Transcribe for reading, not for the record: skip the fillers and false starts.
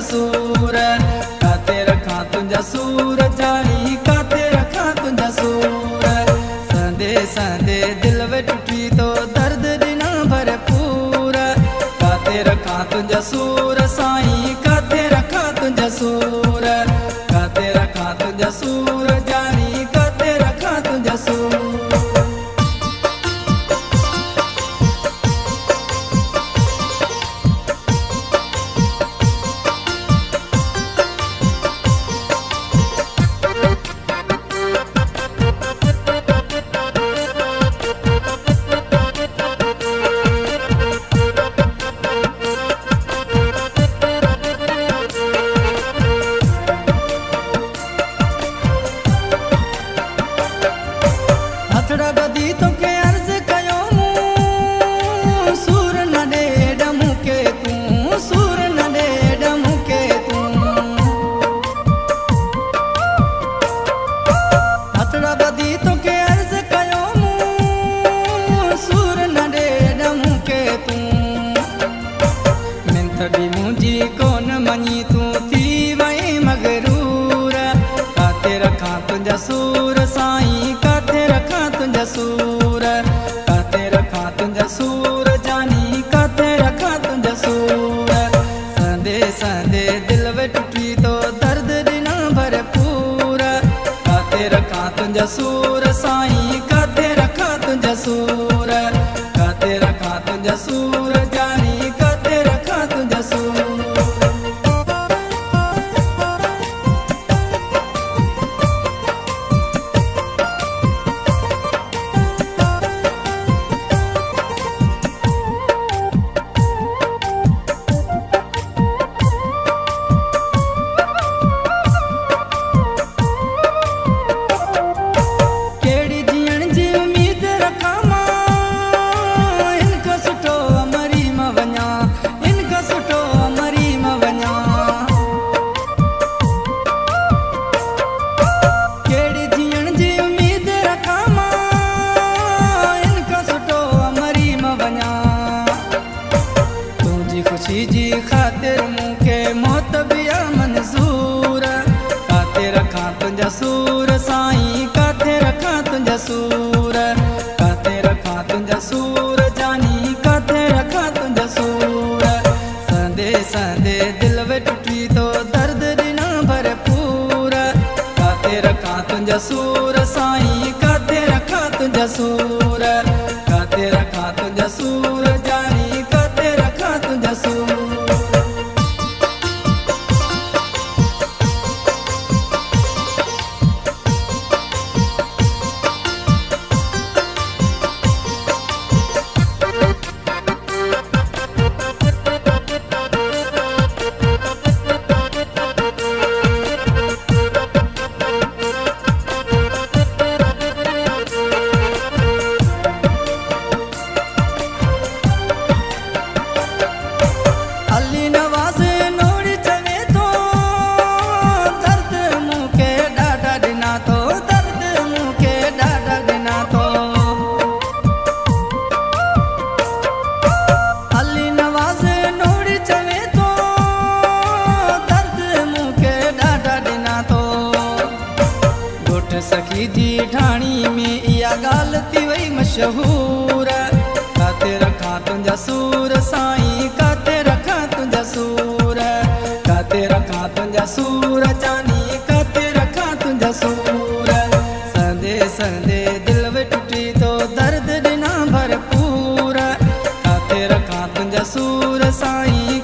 सूर काथे रखां तुंहिंजा सूर जानी काथे रखां तुंहिंजा सूर संदे संदे दिल वे टुटी तो दर्द ॾिना भरपूर काथे रखां तुंहिंजा सूर साईं काथे रखां तुंहिंजा सूर काथे रखां तुंहिंजा सूर जानी काथे रखां तुंहिंजा सूर हथड़ा बदी तोखे अर्ज कयो मूं सूर न ॾे मूंखे तूं सूर न ॾे मूंखे तूं हथड़ा बदी तोखे अर्ज कयो मूं सूर न ॾे मूंखे तूं मिंथ बि मुंहिंजी कोन मञी तूं थी वई मगरूर काथे रखां तुंहिंजा सूर साईं काथे रखां तुंहिंजा सूर काथे रखां तुंहिंजा सूर जानी काथे रखां तुंहिंजा सूर संदे संदे दिल वे टुटी तो दर्द ॾिना भरपूर काथे रखां तुंहिंजा सूर साईं काथे रखां तुंहिंजा सूर काथे रखां तुंहिंजा सूर जानी काथे रखां तुंहिंजा सूर खुशी जी खातिर मूंखे मौत बि आहे मंज़ूर काथे रखां तुंहिंजा सूर साईं काथे रखां तुंहिंजा सूर काथे रखां तुंहिंजा सूर जानी काथे रखां तुंहिंजा सूर संदे संदे दिल वे टुटी तो दर्द ॾिना भरपूर काथे रखां तुंहिंजा सूर साईं काथे रखां तुंहिंजा सूर काथे रखां तुंहिंजा सूर जानी काथे रखां तुंहिंजा सूर सखी जी ढाणी में इहा ॻाल्हि थी वई मशहूर काथे रखां तुंहिंजा सूर साईं काथे रखां तुंहिंजा सूर काथे रखां तुंहिंजा सूर जानी काथे रखां तुंहिंजा सूर संदे संदे दिल वे टुटी तो दर्द ॾिना भरपूर काथे रखां तुंहिंजा सूर साईं